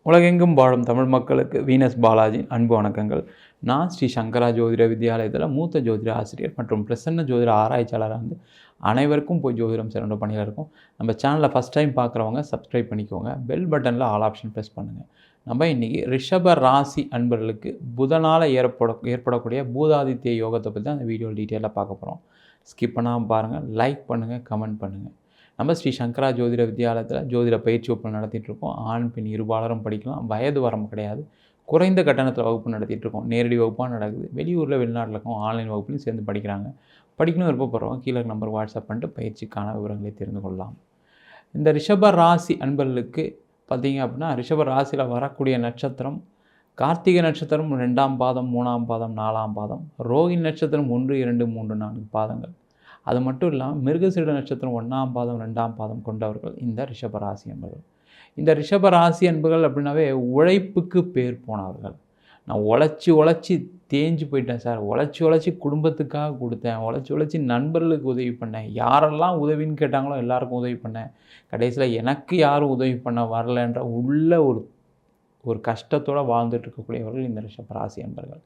உலகெங்கும் வாழும் தமிழ் மக்களுக்கு வீனஸ் பாலாஜி அன்பு வணக்கங்கள். நான் ஸ்ரீ சங்கரா ஜோதிட வித்யாலயத்தில் மூத்த ஜோதிட ஆசிரியர் மற்றும் பிரசன்ன ஜோதிட ஆராய்ச்சியாளராக வந்து அனைவருக்கும் போய் ஜோதிடம் சிறந்த பணியில் இருக்கும். நம்ம சேனலை ஃபஸ்ட் டைம் பார்க்குறவங்க சப்ஸ்கிரைப் பண்ணிக்கோங்க. பெல் பட்டனில் ஆல் ஆப்ஷன் ப்ரெஸ் பண்ணுங்கள். நம்ம இன்றைக்கி ரிஷப ராசி அன்பர்களுக்கு புதனால் ஏற்படக்கூடிய பூதாதித்ய யோகத்தை பற்றி தான் அந்த வீடியோ டீட்டெயிலாக பார்க்க போகிறோம். ஸ்கிப் பண்ணாமல் பாருங்கள், லைக் பண்ணுங்கள், கமெண்ட் பண்ணுங்கள். நம்ம ஸ்ரீ சங்கரா ஜோதிட வித்யாலயத்தில் ஜோதிட பயிற்சி வகுப்பு நடத்திட்டுருக்கோம். ஆண் பெண் இருபாலரும் படிக்கலாம். வயது வரம்பு கிடையாது. குறைந்த கட்டணத்தில் வகுப்பு நடத்திட்டுருக்கோம். நேரடி வகுப்பாக நடக்குது. வெளியூரில் வெளிநாட்டில் இருக்கும் ஆன்லைன் வகுப்புலையும் சேர்ந்து படிக்கிறாங்க. படிக்கணும் விருப்பப்படுறவங்க கீழே நம்பர் வாட்ஸ்அப் பண்ணிட்டு பயிற்சிக்கான விவரங்களை தெரிந்து கொள்ளலாம். இந்த ரிஷப ராசி அன்பர்களுக்கு பார்த்திங்க அப்படின்னா, ரிஷப ராசியில் வரக்கூடிய நட்சத்திரம் கார்த்திகை நட்சத்திரம் 2ஆம் பாதம், 3ஆம் பாதம், 4ஆம் பாதம், ரோஹிணி நட்சத்திரம் 1, 2, 3, 4 பாதங்கள். அது மட்டும் இல்லாமல் மிருகசீட நட்சத்திரம் 1ஆம் பாதம், 2ஆம் பாதம் கொண்டவர்கள் இந்த ரிஷபராசி என்பர்கள். இந்த ரிஷபராசி என்பர்கள் அப்படின்னாவே உழைப்புக்கு பேர் போனவர்கள். நான் உழைச்சி தேஞ்சு போயிட்டேன் சார், உழைச்சி குடும்பத்துக்காக கொடுத்தேன், உழைச்சி நண்பர்களுக்கு உதவி பண்ணேன், யாரெல்லாம் உதவின்னு கேட்டாங்களோ எல்லாருக்கும் உதவி பண்ணேன், கடைசியில் எனக்கு யாரும் உதவி பண்ண வரலைன்ற உள்ள ஒரு கஷ்டத்தோடு வாழ்ந்துட்டு இருக்கக்கூடியவர்கள் இந்த ரிஷபராசி என்பர்கள்.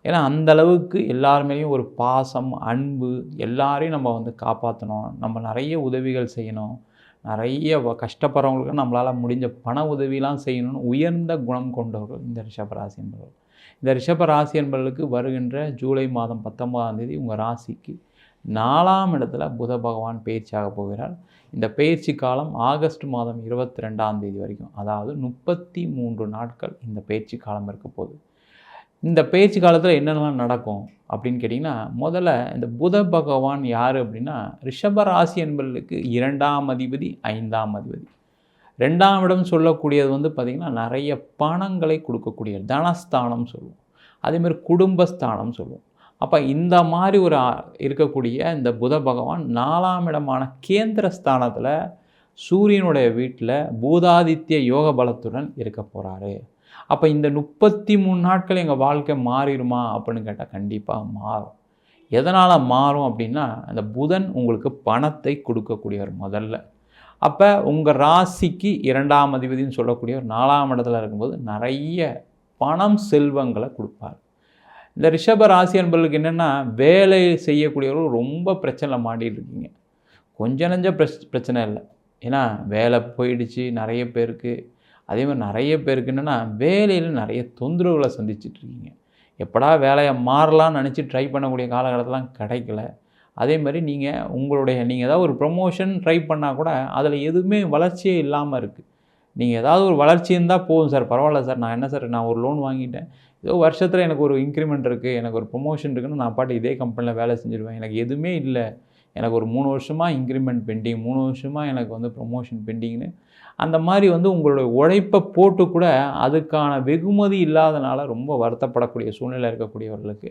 ஏன்னா அந்தளவுக்கு எல்லாருமேலேயும் ஒரு பாசம், அன்பு, எல்லாரையும் நம்ம வந்து காப்பாற்றணும், நம்ம நிறைய உதவிகள் செய்யணும், நிறைய கஷ்டப்படுறவங்களுக்கு நம்மளால் முடிஞ்ச பண உதவிலாம் செய்யணும்னு உயர்ந்த குணம் கொண்டவர்கள் இந்த ரிஷபராசி என்பவர்கள். இந்த ரிஷபராசி என்பவர்களுக்கு வருகின்ற ஜூலை மாதம் 19ஆம் தேதி உங்கள் ராசிக்கு 4ஆம் இடத்துல புத பகவான் பயிற்சியாக போகிறார். இந்த பயிற்சி காலம் ஆகஸ்ட் மாதம் 22ஆம் தேதி வரைக்கும், அதாவது 33 நாட்கள் இந்த பயிற்சி காலம் இருக்க போகுது. இந்த பயிற்சி காலத்தில் என்னென்னலாம் நடக்கும் அப்படின்னு கேட்டிங்கன்னா, முதல்ல இந்த புத பகவான் யார் அப்படின்னா, ரிஷப ராசி என்பவர்களுக்கு 2ஆம் அதிபதி, 5ஆம் அதிபதி. 2ஆம் இடம் சொல்லக்கூடியது வந்து பார்த்திங்கன்னா நிறைய பணங்களை கொடுக்கக்கூடிய தனஸ்தானம் சொல்லுவோம். அதேமாதிரி குடும்பஸ்தானம் சொல்லுவோம். அப்போ இந்த மாதிரி இருக்கக்கூடிய இந்த புத பகவான் 4ஆம் இடமான கேந்திரஸ்தானத்தில் சூரியனுடைய வீட்டில் பூதாதித்ய யோக பலத்துடன் இருக்க போகிறாரு. அப்போ இந்த 33 நாட்கள் எங்கள் வாழ்க்கை மாறிடுமா அப்படின்னு கேட்டால் கண்டிப்பாக மாறும். எதனால் மாறும் அப்படின்னா, அந்த புதன் உங்களுக்கு பணத்தை கொடுக்கக்கூடியவர் முதல்ல. அப்போ உங்கள் ராசிக்கு 2ஆம் அதிபதினு சொல்லக்கூடியவர் 4ஆம் இடத்துல இருக்கும்போது நிறைய பணம் செல்வங்களை கொடுப்பார். இந்த ரிஷப ராசி என்பவர்களுக்கு என்னென்னா, வேலை செய்யக்கூடியவர்கள் ரொம்ப பிரச்சனை மாட்டிகிட்டு இருக்கீங்க. கொஞ்சம் நஞ்ச பிரச்சனை இல்லை. ஏன்னா வேலை போயிடுச்சு நிறைய பேருக்கு. அதே மாதிரி நிறைய பேருக்கு என்னென்னா, வேலையில் நிறைய தொந்தரவுகளை சந்திச்சிட்ருக்கீங்க. எப்படா வேலையை மாறலாம்னு நினச்சி ட்ரை பண்ணக்கூடிய காலகட்டத்திலாம் கிடைக்கல. அதே மாதிரி நீங்கள் ஏதாவது ஒரு ப்ரமோஷன் ட்ரை பண்ணால் கூட அதில் எதுவுமே வளர்ச்சியே இல்லாமல் இருக்குது. நீங்கள் ஏதாவது ஒரு வளர்ச்சி இருந்தால் போதும் சார், பரவாயில்ல சார், நான் ஒரு லோன் வாங்கிட்டேன், ஏதோ வருஷத்தில் எனக்கு ஒரு இன்க்ரிமெண்ட் இருக்குது, எனக்கு ஒரு ப்ரொமோஷன் இருக்குதுன்னு நான் பாட்டு இதே கம்பெனியில் வேலை செஞ்சுருவேன், எனக்கு எதுவுமே இல்லை, எனக்கு ஒரு 3 வருஷமாக இன்க்ரிமெண்ட் பெண்டிங், 3 வருஷமாக எனக்கு வந்து ப்ரொமோஷன் பெண்டிங்னு அந்த மாதிரி வந்து உங்களுடைய உழைப்பை போட்டு கூட அதுக்கான வெகுமதி இல்லாதனால ரொம்ப வருத்தப்படக்கூடிய சூழ்நிலை இருக்கக்கூடியவர்களுக்கு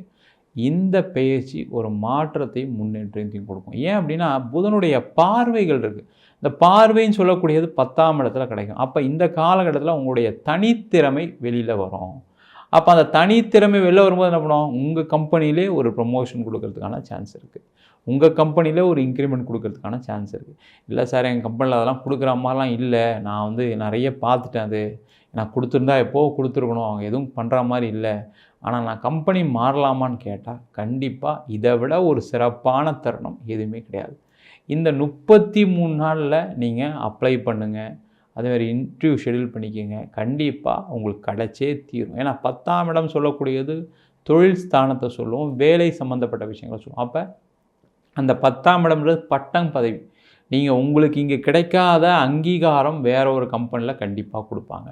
இந்த பயிற்சி ஒரு மாற்றத்தை முன்னேற்றத்தையும் கொடுக்கும். ஏன் அப்படின்னா, புதனுடைய பார்வைகள் இருக்குது. இந்த பார்வைன்னு சொல்லக்கூடியது 10ஆம் இடத்துல கிடைக்கும். அப்போ இந்த காலகட்டத்தில் உங்களுடைய தனித்திறமை வெளியில் வரும். அப்போ அந்த தனித்திறமை வெளில வரும்போது என்ன பண்ணுவோம், உங்கள் கம்பெனிலே ஒரு ப்ரொமோஷன் கொடுக்கறதுக்கான சான்ஸ் இருக்குது, உங்கள் கம்பெனியில் ஒரு இன்க்ரிமெண்ட் கொடுக்கறதுக்கான சான்ஸ் இருக்குது. இல்லை சார், எங்கள் கம்பெனியில் அதெல்லாம் கொடுக்குற மாதிரிலாம் இல்லை, நான் வந்து நிறைய பார்த்துட்டேன், அது நான் கொடுத்துருந்தா எப்போது கொடுத்துருக்கணும், அவங்க எதுவும் பண்ணுற மாதிரி இல்லை, ஆனால் நான் கம்பெனி மாறலாமான்னு கேட்டால் கண்டிப்பாக இதை விட ஒரு சிறப்பான தருணம் எதுவுமே கிடையாது. இந்த 33 நாளில் நீங்கள் அப்ளை பண்ணுங்கள். அதேமாதிரி இன்டர்வியூ ஷெடியூல் பண்ணிக்கோங்க. கண்டிப்பாக உங்களுக்கு கிடைச்சே தீரும். ஏன்னா 10ஆம் இடம் சொல்லக்கூடியது தொழில் ஸ்தானத்தை சொல்லுவோம், வேலை சம்மந்தப்பட்ட விஷயங்களை சொல்லுவோம். அப்போ அந்த 10ஆம் இடம்ன்றது பட்டம், பதவி. நீங்கள் உங்களுக்கு இங்கே கிடைக்காத அங்கீகாரம் வேறு ஒரு கம்பெனியில் கண்டிப்பாக கொடுப்பாங்க.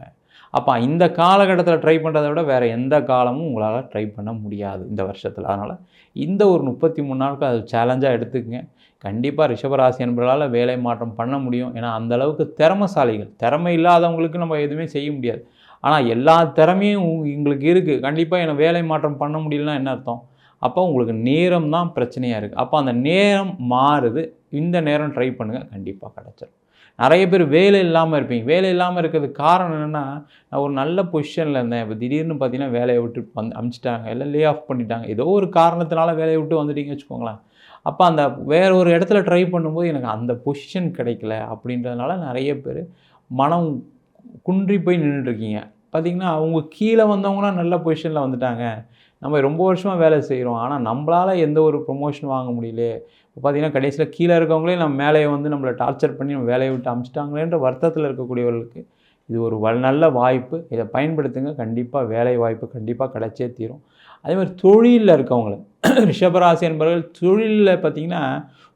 அப்போ இந்த காலகட்டத்தில் ட்ரை பண்ணுறதை விட வேறு எந்த காலமும் உங்களால் ட்ரை பண்ண முடியாது இந்த வருஷத்தில். அதனால் இந்த ஒரு 33 நாட்கள் அது சேலஞ்சாக எடுத்துக்கங்க. கண்டிப்பாக ரிஷபராசி என்பவர்களால் வேலை மாற்றம் பண்ண முடியும். ஏன்னா அந்தளவுக்கு திறமைசாலிகள். திறமை இல்லாதவங்களுக்கு நம்ம எதுவுமே செய்ய முடியாது. ஆனால் எல்லா திறமையும் எங்களுக்கு இருக்குது, கண்டிப்பாக எனக்கு வேலை மாற்றம் பண்ண முடியலன்னா என்ன அர்த்தம்? அப்போ உங்களுக்கு நேரம் தான் பிரச்சனையாக இருக்குது. அப்போ அந்த நேரம் மாறுது. இந்த நேரம் ட்ரை பண்ணுங்கள், கண்டிப்பாக கிடச்சிடும். நிறைய பேர் வேலை இல்லாமல் இருப்பீங்க. வேலை இல்லாமல் இருக்கிறதுக்கு காரணம் என்னென்னா, நான் ஒரு நல்ல பொசிஷனில் இருந்தேன், இப்போ திடீர்னு பார்த்தீங்கன்னா வேலையை விட்டு அமுச்சிட்டாங்க, எல்லாம் லே ஆஃப் பண்ணிட்டாங்க, ஏதோ ஒரு காரணத்தினால வேலையை விட்டு வந்துட்டீங்கன்னு வச்சுக்கோங்களேன். அப்போ அந்த வேறு ஒரு இடத்துல ட்ரை பண்ணும்போது எனக்கு அந்த பொசிஷன் கிடைக்கல அப்படின்றதுனால நிறைய பேர் மனம் குன்றி போய் நின்றுட்டுருக்கீங்க. பார்த்தீங்கன்னா, அவங்க கீழே வந்தவங்கலாம் நல்ல பொசிஷனில் வந்துட்டாங்க. நம்ம ரொம்ப வருஷமாக வேலை செய்கிறோம். ஆனால் நம்மளால எந்த ஒரு ப்ரொமோஷன் வாங்க முடியலையே. இப்போ பார்த்தீங்கன்னா, கடைசியில கீழே இருக்கவங்களே நம்ம மேலேயே வந்து நம்மள டார்ச்சர் பண்ணி நம்ம வேலையை விட்டு அனுப்பிச்சிட்டாங்களேன்ற வருத்தத்தில் இருக்கக்கூடியவர்களுக்கு இது ஒரு நல்ல வாய்ப்பு. இதை பயன்படுத்துங்க. கண்டிப்பாக வேலை வாய்ப்பு கண்டிப்பாக கிடைச்சே தீரும். அதேமாதிரி தொழிலில் இருக்கவங்கள ரிஷபராசி என்பவர்கள் தொழிலில் பார்த்தீங்கன்னா,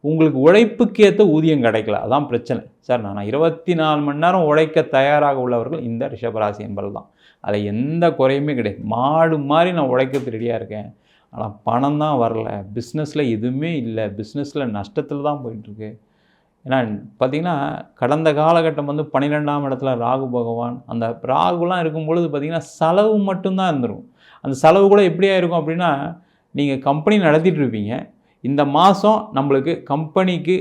உங்களுக்கு உழைப்புக்கு ஏற்ற ஊதியம் கிடைக்கல. அதான் பிரச்சனை. சார் நான் 24 மணி நேரம் உழைக்க தயாராக உள்ளவர்கள் இந்த ரிஷபராசி என்பவர்கள் தான். அதில் எந்த குறையுமே கிடையாது. மாடு மாதிரி நான் உழைக்கிறதுக்கு ரெடியாக இருக்கேன். ஆனால் பணம் தான் வரல. பிஸ்னஸில் எதுவுமே இல்லை. பிஸ்னஸில் நஷ்டத்தில் தான் போயிட்டுருக்கு. ஏன்னா பார்த்திங்கன்னா, கடந்த காலகட்டம் வந்து 12ஆம் இடத்துல ராகு பகவான், அந்த ராகுலாம் இருக்கும்பொழுது பார்த்திங்கன்னா செலவு மட்டும்தான் இருந்துடும். அந்த செலவு கூட எப்படியா இருக்கும் அப்படின்னா, நீங்கள் கம்பெனி நடத்திட்டு இருப்பீங்க. இந்த மாதம் நம்மளுக்கு கம்பெனிக்கு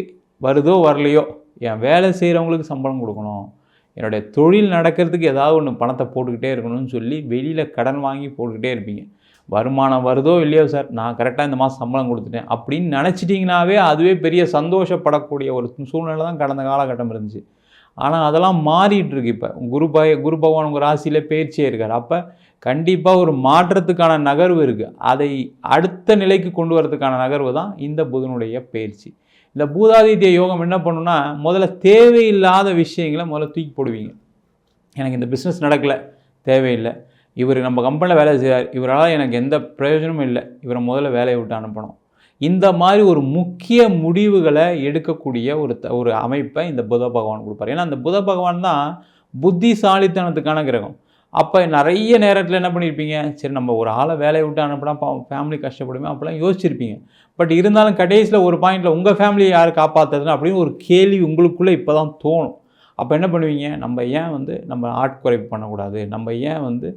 வருதோ வரலையோ, என் வேலை செய்கிறவங்களுக்கு சம்பளம் கொடுக்கணும், என்னுடைய தொழில் நடக்கிறதுக்கு ஏதாவது ஒன்று பணத்தை போட்டுக்கிட்டே இருக்கணும்னு சொல்லி வெளியில் கடன் வாங்கி போட்டுக்கிட்டே இருப்பீங்க. வருமானம் வருதோ இல்லையோ சார், நான் கரெக்டாக இந்த மாதம் சம்பளம் கொடுத்துட்டேன் அப்படின்னு நினச்சிட்டிங்கனாவே அதுவே பெரிய சந்தோஷப்படக்கூடிய ஒரு சூழ்நிலை தான் கடந்த காலகட்டம் இருந்துச்சு. ஆனால் அதெல்லாம் மாறிட்டுருக்கு. இப்போ குரு பகவான் உங்கள் ராசியில் பயிற்சியே இருக்கார். அப்போ கண்டிப்பாக ஒரு மாற்றத்துக்கான நகர்வு இருக்குது. அதை அடுத்த நிலைக்கு கொண்டு வரதுக்கான நகர்வு தான் இந்த புதனுடைய பயிற்சி. இந்த பூதாதித்ய யோகம் என்ன பண்ணுன்னா, முதல்ல தேவையில்லாத விஷயங்களை முதல்ல தூக்கி போடுவீங்க. எனக்கு இந்த பிஸ்னஸ் நடக்கலை, தேவையில்லை. இவர் நம்ம கம்பெனியில் வேலை செய்கிறார், இவரால் எனக்கு எந்த பிரயோஜனமும் இல்லை, இவரை முதல்ல வேலையை விட்டு அனுப்பணும். இந்த மாதிரி ஒரு முக்கிய முடிவுகளை எடுக்கக்கூடிய ஒரு அமைப்பை இந்த புத பகவான் கொடுப்பார். ஏன்னா அந்த புத பகவான் தான் புத்திசாலித்தனத்துக்கான கிரகம். அப்போ நிறைய நேரத்தில் என்ன பண்ணியிருப்பீங்க, சரி நம்ம ஒரு ஆளை வேலையை விட்டு அனுப்பினா ஃபேமிலி கஷ்டப்படுமே அப்படிலாம் யோசிச்சிருப்பீங்க. பட் இருந்தாலும் கடைசியில் ஒரு பாயிண்டில் உங்கள் ஃபேமிலியை யார் காப்பாற்றுறதுன்னு அப்படின்னு ஒரு கேள்வி உங்களுக்குள்ளே இப்போ தான் தோணும். அப்போ என்ன பண்ணுவீங்க, நம்ம ஏன் வந்து நம்ம ஆட்குறைப்பு பண்ணக்கூடாது, நம்ம ஏன் வந்து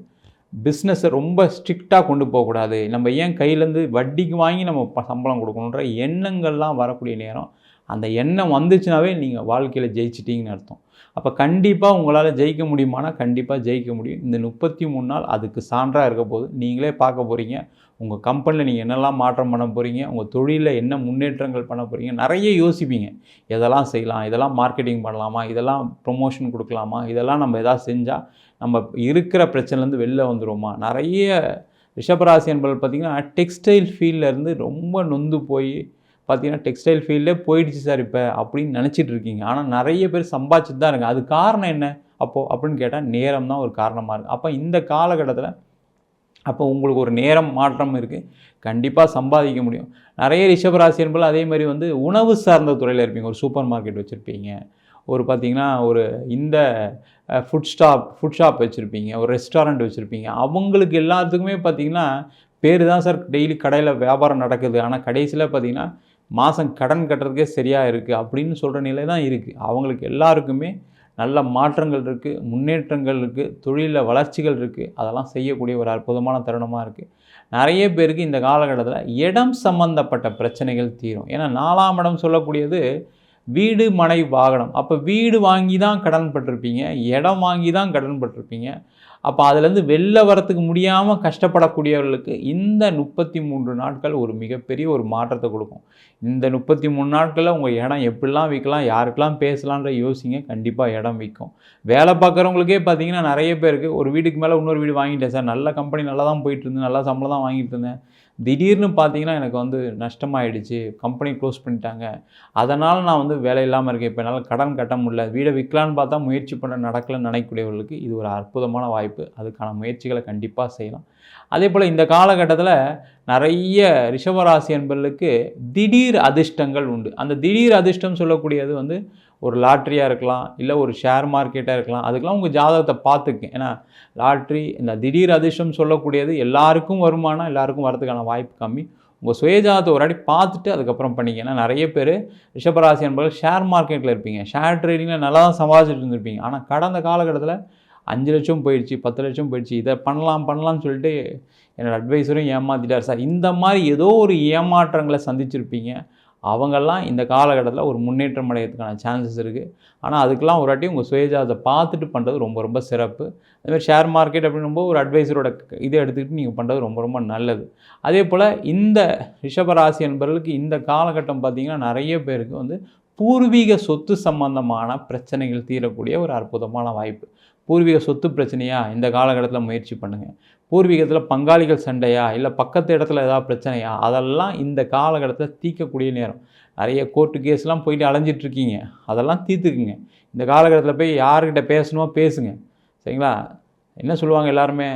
பிஸ்னஸை ரொம்ப ஸ்ட்ரிக்டாக கொண்டு போகக்கூடாது, நம்ம ஏன் கையிலேருந்து வட்டிக்கு வாங்கி நம்ம சம்பளம் கொடுக்கணுன்ற எண்ணங்கள்லாம் வரக்கூடிய நேரம். அந்த எண்ணம் வந்துச்சுனாவே நீங்கள் வாழ்க்கையில் ஜெயிச்சிட்டிங்கன்னு அர்த்தம். அப்போ கண்டிப்பாக உங்களால் ஜெயிக்க முடியுமானா கண்டிப்பாக ஜெயிக்க முடியும். இந்த 33 நாள் அதுக்கு சான்றாக இருக்க போது நீங்களே பார்க்க போகிறீங்க. உங்கள் கம்பெனியில் நீங்கள் என்னெல்லாம் மாற்றம் பண்ண போகிறீங்க, உங்கள் தொழிலில் என்ன முன்னேற்றங்கள் பண்ண போகிறீங்க, நிறைய யோசிப்பீங்க. எதெல்லாம் செய்யலாம், இதெல்லாம் மார்க்கெட்டிங் பண்ணலாமா, இதெல்லாம் ப்ரொமோஷன் கொடுக்கலாமா, இதெல்லாம் நம்ம எதாவது செஞ்சால் நம்ம இருக்கிற பிரச்சனைலேருந்து வெளில வந்துடுவோமா. நிறைய ரிஷபராசி என்பவர்கள் பார்த்திங்கன்னா டெக்ஸ்டைல் ஃபீல்டிலேருந்து ரொம்ப நொந்து போய் பார்த்தீங்கன்னா டெக்ஸ்டைல் ஃபீல்டே போயிடுச்சு சார் இப்போ அப்படின்னு நினச்சிட்டு இருக்கீங்க. ஆனால் நிறைய பேர் சம்பாதிச்சுட்டு தான் இருக்காங்க. அது காரணம் என்ன அப்படின்னு கேட்டால் நேரம் தான் ஒரு காரணமாக இருக்குது. அப்போ இந்த காலகட்டத்தில் அப்போ உங்களுக்கு ஒரு நேரம் மாற்றம் இருக்குது, கண்டிப்பாக சம்பாதிக்க முடியும். நிறைய ரிஷபராசி என்பது அதே மாதிரி வந்து உணவு சார்ந்த துறையில் இருப்பீங்க. ஒரு சூப்பர் மார்க்கெட் வச்சுருப்பீங்க, ஒரு பார்த்திங்கன்னா ஒரு இந்த ஃபுட் ஷாப் வச்சுருப்பீங்க, ஒரு ரெஸ்டாரண்ட் வச்சுருப்பீங்க. அவங்களுக்கு எல்லாத்துக்குமே பார்த்திங்கன்னா பேர் தான் சார் டெய்லி கடையில் வியாபாரம் நடக்குது, ஆனால் கடைசியில் பார்த்திங்கன்னா மாதம் கடன் கட்டுறதுக்கே சரியாக இருக்குது அப்படின்னு சொல்கிற நிலை தான் இருக்குது. அவங்களுக்கு எல்லாருக்குமே நல்ல மாற்றங்கள் இருக்குது, முன்னேற்றங்கள் இருக்குது, தொழிலில் வளர்ச்சிகள் இருக்குது. அதெல்லாம் செய்யக்கூடிய ஒரு அற்புதமான தருணமாக இருக்குது. நிறைய பேருக்கு இந்த காலகட்டத்தில் இடம் சம்பந்தப்பட்ட பிரச்சனைகள் தீரும். ஏன்னா 4ஆம் இடம் சொல்லக்கூடியது வீடு மனை வாகனம். அப்போ வீடு வாங்கி தான் கடன் பட்டிருப்பீங்க, இடம் வாங்கி தான் கடன் பட்டிருப்பீங்க. அப்போ அதுலேருந்து வெளில வரத்துக்கு முடியாமல் கஷ்டப்படக்கூடியவர்களுக்கு இந்த 33 நாட்கள் ஒரு மிகப்பெரிய ஒரு மாற்றத்தை கொடுக்கும். இந்த 33 நாட்களில் உங்கள் இடம் எப்படிலாம் விற்கலாம், யாருக்கெல்லாம் பேசலான்ற யோசிங்க. கண்டிப்பாக இடம் விற்கும். வேலை பார்க்குறவங்களுக்கே பார்த்தீங்கன்னா நிறைய பேருக்கு ஒரு வீட்டுக்கு மேலே இன்னொரு வீடு வாங்கிட்டேன் சார், நல்ல கம்பெனி நல்லா தான் போயிட்டு இருந்தேன், நல்லா சம்பளம் தான் வாங்கிட்டு இருந்தேன், திடீர்னு பார்த்தீங்கன்னா எனக்கு வந்து நஷ்டமாயிடுச்சு, கம்பெனி க்ளோஸ் பண்ணிட்டாங்க, அதனால் நான் வந்து வேலை இல்லாமல் இருக்கேன், இப்போ என்னால் கடன் கட்ட முடியல, வீடை விற்கலான்னு பார்த்தா முயற்சி பண்ண நடக்கலன்னு நினைக்கக்கூடியவர்களுக்கு இது ஒரு அற்புதமான வாய்ப்பு. அதுக்கான முயற்சிகளை கண்டிப்பாக செய்யலாம். அதே போல் இந்த காலகட்டத்தில் நிறைய ரிஷபராசி என்பவர்களுக்கு திடீர் அதிர்ஷ்டங்கள் உண்டு. அந்த திடீர் அதிர்ஷ்டம் சொல்லக்கூடியது வந்து ஒரு லாட்ரியாக இருக்கலாம், இல்லை ஒரு ஷேர் மார்க்கெட்டாக இருக்கலாம். அதுக்கெலாம் உங்கள் ஜாதகத்தை பார்த்துக்குங்க. ஏன்னா லாட்ரி இந்த திடீர் அதிர்ஷ்டம் சொல்லக்கூடியது எல்லாருக்கும் வருமானம், எல்லாருக்கும் வரதுக்கான வாய்ப்பு கம்மி. உங்கள் சுயஜாதத்தை ஒரு அடி பார்த்துட்டு அதுக்கப்புறம் பண்ணிங்க. ஏன்னா நிறைய பேர் ரிஷபராசி என்பவர்கள் ஷேர் மார்க்கெட்டில் இருப்பீங்க, ஷேர் ட்ரேடிங்கில் நல்லா தான் சம்பாதிச்சுட்டு இருந்திருப்பீங்க. ஆனால் கடந்த காலகட்டத்தில் 5 லட்சம் போயிடுச்சு, 10 லட்சம் போயிடுச்சு, இதை பண்ணலாம்னு சொல்லிட்டு என்னோடய அட்வைஸரும் ஏமாற்றிட்டார் சார். இந்த மாதிரி ஏதோ ஒரு ஏமாற்றங்களை சந்திச்சிருப்பீங்க. அவங்கெல்லாம் இந்த காலகட்டத்தில் ஒரு முன்னேற்றம் அடைகிறதுக்கான சான்சஸ் இருக்குது. ஆனால் அதுக்கெல்லாம் ஒரு வாட்டி உங்கள் சுயஜாதத்தை பார்த்துட்டு பண்ணுறது ரொம்ப ரொம்ப சிறப்பு. அதுமாதிரி ஷேர் மார்க்கெட் அப்படின்னும்போது ஒரு அட்வைஸரோட இதை எடுத்துக்கிட்டு நீங்கள் பண்ணுறது ரொம்ப ரொம்ப நல்லது. அதே போல் இந்த ரிஷபராசி என்பவர்களுக்கு இந்த காலகட்டம் பார்த்திங்கன்னா நிறைய பேருக்கு வந்து பூர்வீக சொத்து சம்பந்தமான பிரச்சனைகள் தீரக்கூடிய ஒரு அற்புதமான வாய்ப்பு. பூர்வீக சொத்து பிரச்சனையா? இந்த காலகட்டத்தில முயற்சி பண்ணுங்க. பூர்வீகத்தில பங்காளிகள் சண்டையா? இல்ல பக்கத்து இடத்துல ஏதாவது பிரச்சனையா? அதெல்லாம் இந்த காலகட்டத்தில தீர்க்கக்கூடிய நேரம். நெறைய கோர்ட்டு கேஸ்லாம் போயிட்டு அலைஞ்சிட்டு இருக்கீங்க. அதெல்லாம் தீர்த்துக்குங்க. இந்த காலகட்டத்தில போய் யார்கிட்ட பேசணுமோ பேசுங்க. சரிங்களா? என்ன சொல்லுவாங்க எல்லாருமே,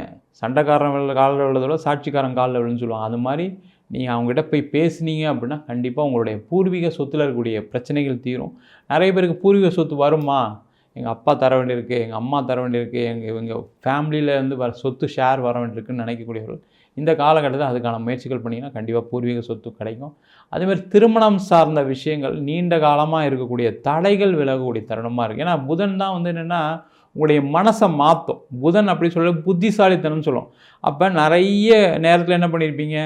சண்டைக்காரன் கால்ல விழுறத விட சாட்சிக்காரன் கால்ல விழுன்னு சொல்லுவாங்க. அது மாரி நீங்க அவங்ககிட்ட போய் பேசுனீங்க அப்படின்னா, கண்டிப்பா உங்களுடைய பூர்வீக சொத்துல இருக்கக்கூடிய பிரச்சனைகள் தீரும். நெறைய பேருக்கு பூர்வீக சொத்து வருமா? எங்க அப்பா தர வேண்டியிருக்கு, எங்க அம்மா தர வேண்டியிருக்கு, இவங்க ஃபேமிலியிலேருந்து வர சொத்து ஷேர் வர வேண்டியிருக்குன்னு நினைக்கக்கூடியவர்கள், இந்த காலகட்டத்தில அதுக்கான முயற்சிகள் பண்ணீங்கன்னா, கண்டிப்பா பூர்வீக சொத்து கிடைக்கும். அதேமாரி திருமணம் சார்ந்த விஷயங்கள் நீண்ட காலமா இருக்கக்கூடிய தடைகள் விலகக்கூடிய தருணமா இருக்கு. ஏன்னா புதன் தான் வந்து என்னன்னா, உங்களுடைய மனச மாத்தும். புதன் அப்படி சொல்ல புத்திசாலித்தனம்னு சொல்லுவோம். அப்ப நெறைய நேரத்தில என்ன பண்ணியிருப்பீங்க,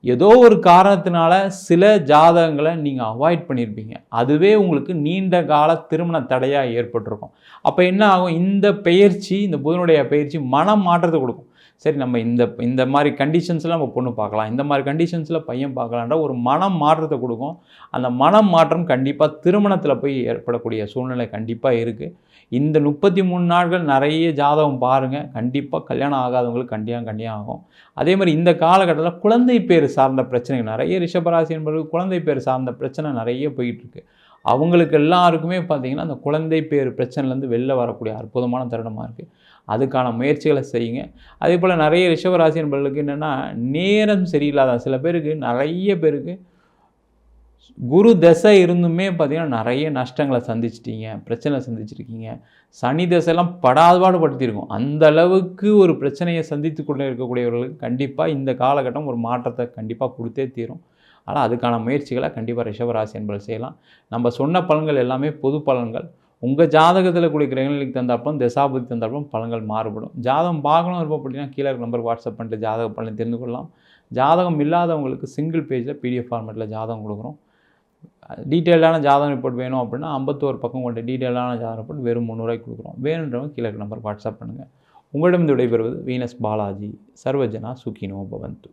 ஏதோ ஒரு காரணத்தினால சில ஜாதகங்கள நீங்க அவாய்ட் பண்ணியிருப்பீங்க. அதுவே உங்களுக்கு நீண்ட கால திருமண தடையா ஏற்பட்டிருக்கும். அப்ப என்ன ஆகும், இந்த பெயர்ச்சி, இந்த புதனுடைய பெயர்ச்சி மனம் மாற்றத்த குடுக்கும். சரி நம்ம இந்த மாரி கண்டிஷன்ஸ்ல நம்ம பொண்ணு பார்க்கலாம். இந்த மாரி கண்டிஷன்ஸ்ல பையன் பார்க்கலான்ற ஒரு மனம் மாற்றத்த குடுக்கும். அந்த மனம் மாற்றம் கண்டிப்பா திருமணத்தில போய் ஏற்படக்கூடிய சூழ்நிலை கண்டிப்பா இருக்கு. இந்த 33 நாட்கள் நெறைய ஜாதகம் பாருங்க. கண்டிப்பா கல்யாணம் ஆகாதவங்களுக்கு கண்டிப்பா ஆகும். அதே மாரி இந்த காலகட்டத்தில குழந்தை பேறு சார்ந்த பிரச்சனைகள் நெறைய ரிஷபராசி என்பவர்களுக்கு குழந்தை பேறு சார்ந்த பிரச்சனை நெறைய போயிட்டு இருக்கு. அவங்களுக்கு எல்லாருக்குமே பார்த்தீங்கன்னா, அந்த குழந்தை பேறு பிரச்சனையிலேருந்து வெளில வரக்கூடிய அற்புதமான தருணமா இருக்கு. அதுக்கான முயற்சிகள செய்யுங்க. அதேபோல நெறைய ரிஷபராசி என்பவர்களுக்கு என்னன்னா, நேரம் சரியில்லாத சில பேருக்கு நெறைய பேருக்கு குரு தசை இருந்துமே பார்த்தீங்கன்னா, நெறைய நஷ்டங்கள சந்திச்சுட்டீங்க. பிரச்சனை சந்திச்சிருக்கீங்க. சனி தசைலாம் படாதபாடு படுத்தியிருக்கும். அந்த அளவுக்கு ஒரு பிரச்சனைய சந்தித்து கொண்டு இருக்கக்கூடியவர்களுக்கு கண்டிப்பா இந்த காலகட்டம் ஒரு மாற்றத்த கண்டிப்பா குடுத்தே தீரும். ஆனா, அதுக்கான முயற்சிகள கண்டிப்பா ரிஷபராசி என்பர்கள் செய்யலாம். நம்ம சொன்ன பலன்கள் எல்லாமே பொது பலன்கள். உங்க ஜாதகத்தில கூடிய கிரகநிலைக்கு தகுந்தாப்புலம், தசாபுத்தி தகுந்தாப்புலம் பலன்கள் மாறுபடும். ஜாதகம் பார்க்கணும் விருப்பப்பட்டீங்கன்னா, கீழ இருக்க நம்பருக்கு வாட்ஸ்அப் பண்ணிட்டு ஜாதக பலனை தெரிந்து கொள்ளலாம். ஜாதகம் இல்லாதவங்களுக்கு சிங்கிள் பேஜ்ல பிடிஎஃப் ஃபார்மேட்ல ஜாதகம் குடுக்குறோம். டீட்டெயில்டான ஜாதகம் ரிப்போர்ட் வேணும் அப்படின்னா 51 பக்கம் கொண்ட டீட்டெயிலான ஜாதகம் ரிப்போர்ட் வெறும் ரூ. 300 குடுக்குறோம். வேணுன்றவங்க கீழ இருக்க நம்பருக்கு வாட்ஸ்அப் பண்ணுங்க. உங்களிடம் விடைபெறுவது வீனஸ் பாலாஜி. சர்வஜனா சுகினோ பவந்து.